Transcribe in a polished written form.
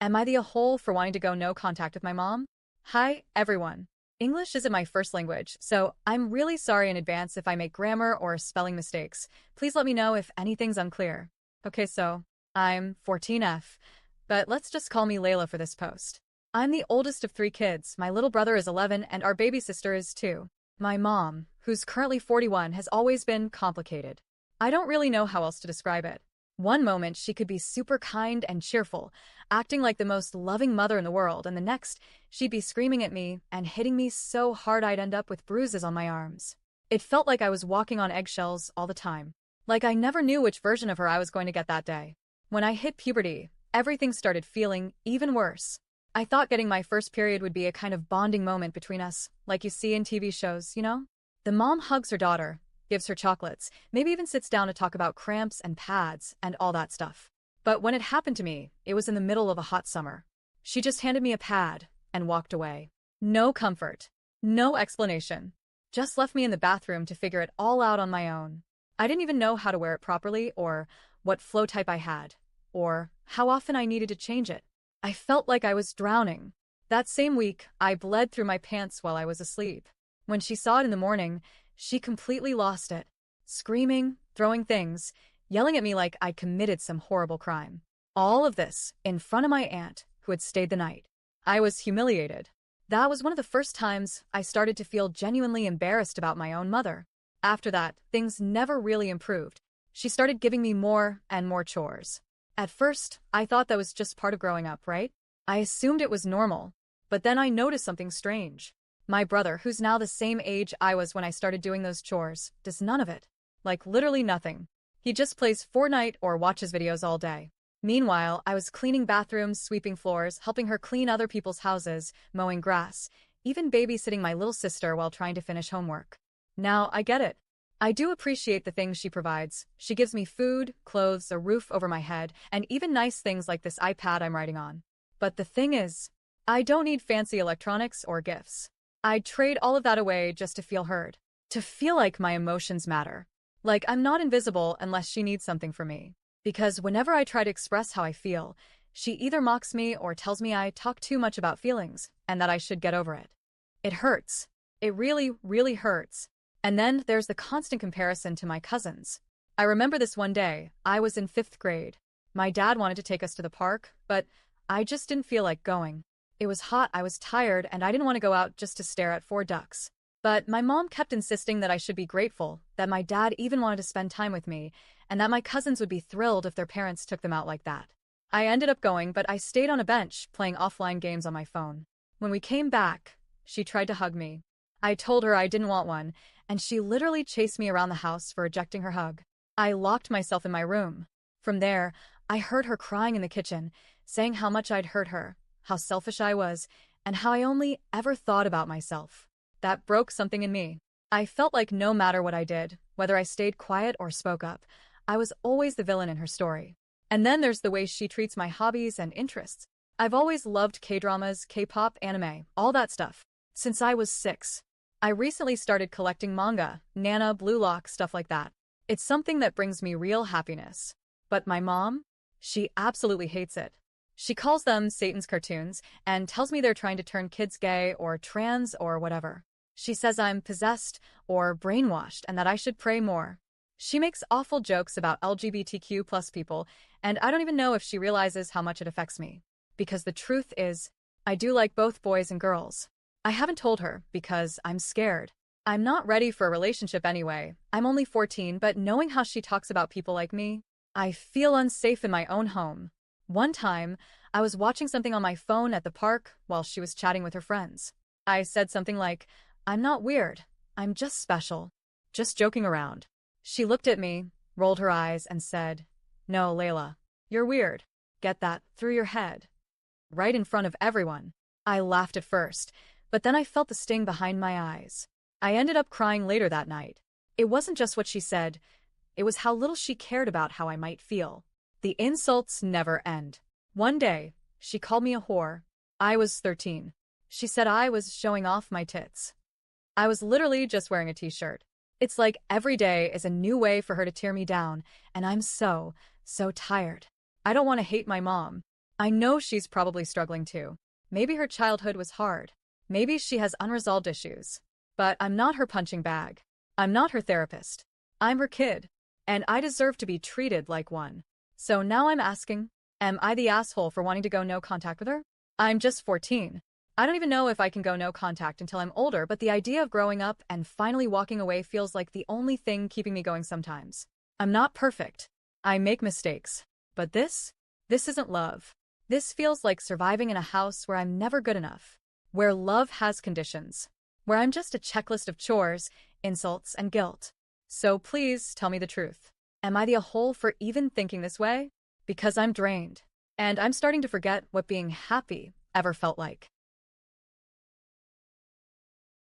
Am I the a-hole for wanting to go no contact with my mom? Hi, everyone. English isn't my first language, so I'm really sorry in advance if I make grammar or spelling mistakes. Please let me know if anything's unclear. Okay, so I'm 14F, but let's just call me Layla for this post. I'm the oldest of three kids. My little brother is 11 and our baby sister is 2. My mom, who's currently 41, has always been complicated. I don't really know how else to describe it. One moment she could be super kind and cheerful, acting like the most loving mother in the world, and the next she'd be screaming at me and hitting me so hard I'd end up with bruises on my arms. It felt like I was walking on eggshells all the time. Like I never knew which version of her I was going to get that day. When I hit puberty, everything started feeling even worse. I thought getting my first period would be a kind of bonding moment between us, like you see in TV shows, you know? The mom hugs her daughter, gives her chocolates, maybe even sits down to talk about cramps and pads and all that stuff. But when it happened to me, it was in the middle of a hot summer. She just handed me a pad and walked away. No comfort, no explanation. Just left me in the bathroom to figure it all out on my own. I didn't even know how to wear it properly, or what flow type I had, or how often I needed to change it. I felt like I was drowning. That same week, I bled through my pants while I was asleep. When she saw it in the morning, she completely lost it, screaming, throwing things, yelling at me like I'd committed some horrible crime. All of this in front of my aunt, who had stayed the night. I was humiliated. That was one of the first times I started to feel genuinely embarrassed about my own mother. After that, things never really improved. She started giving me more and more chores. At first, I thought that was just part of growing up, right? I assumed it was normal. But then I noticed something strange. My brother, who's now the same age I was when I started doing those chores, does none of it. Like literally nothing. He just plays Fortnite or watches videos all day. Meanwhile, I was cleaning bathrooms, sweeping floors, helping her clean other people's houses, mowing grass, even babysitting my little sister while trying to finish homework. Now, I get it. I do appreciate the things she provides. She gives me food, clothes, a roof over my head, and even nice things like this iPad I'm writing on. But the thing is, I don't need fancy electronics or gifts. I'd trade all of that away just to feel heard. To feel like my emotions matter. Like I'm not invisible unless she needs something from me. Because whenever I try to express how I feel, she either mocks me or tells me I talk too much about feelings and that I should get over it. It hurts. It really, really hurts. And then there's the constant comparison to my cousins. I remember this one day. I was in 5th grade. My dad wanted to take us to the park, but I just didn't feel like going. It was hot, I was tired, and I didn't want to go out just to stare at 4 ducks. But my mom kept insisting that I should be grateful, that my dad even wanted to spend time with me, and that my cousins would be thrilled if their parents took them out like that. I ended up going, but I stayed on a bench, playing offline games on my phone. When we came back, she tried to hug me. I told her I didn't want one, and she literally chased me around the house for rejecting her hug. I locked myself in my room. From there, I heard her crying in the kitchen, saying how much I'd hurt her, how selfish I was, and how I only ever thought about myself. That broke something in me. I felt like no matter what I did, whether I stayed quiet or spoke up, I was always the villain in her story. And then there's the way she treats my hobbies and interests. I've always loved K-dramas, K-pop, anime, all that stuff. Since I was 6. I recently started collecting manga, Nana, Blue Lock, stuff like that. It's something that brings me real happiness. But my mom? She absolutely hates it. She calls them Satan's cartoons and tells me they're trying to turn kids gay or trans or whatever. She says I'm possessed or brainwashed and that I should pray more. She makes awful jokes about LGBTQ plus people, and I don't even know if she realizes how much it affects me. Because the truth is, I do like both boys and girls. I haven't told her because I'm scared. I'm not ready for a relationship anyway. I'm only 14, but knowing how she talks about people like me, I feel unsafe in my own home. One time, I was watching something on my phone at the park while she was chatting with her friends. I said something like, "I'm not weird. I'm just special." Just joking around. She looked at me, rolled her eyes, and said, "No, Layla, you're weird. Get that through your head." Right in front of everyone. I laughed at first, but then I felt the sting behind my eyes. I ended up crying later that night. It wasn't just what she said. It was how little she cared about how I might feel. The insults never end. One day, she called me a whore. I was 13. She said I was showing off my tits. I was literally just wearing a t-shirt. It's like every day is a new way for her to tear me down, and I'm so tired. I don't want to hate my mom, I know she's probably struggling too. Maybe her childhood was hard. Maybe she has unresolved issues. But I'm not her punching bag. I'm not her therapist. I'm her kid. And I deserve to be treated like one. So now I'm asking, am I the asshole for wanting to go no contact with her? I'm just 14. I don't even know if I can go no contact until I'm older, but the idea of growing up and finally walking away feels like the only thing keeping me going sometimes. I'm not perfect. I make mistakes. But this isn't love. This feels like surviving in a house where I'm never good enough, where love has conditions, where I'm just a checklist of chores, insults, and guilt. So please tell me the truth. Am I the a-hole for even thinking this way? Because I'm drained, and I'm starting to forget what being happy ever felt like.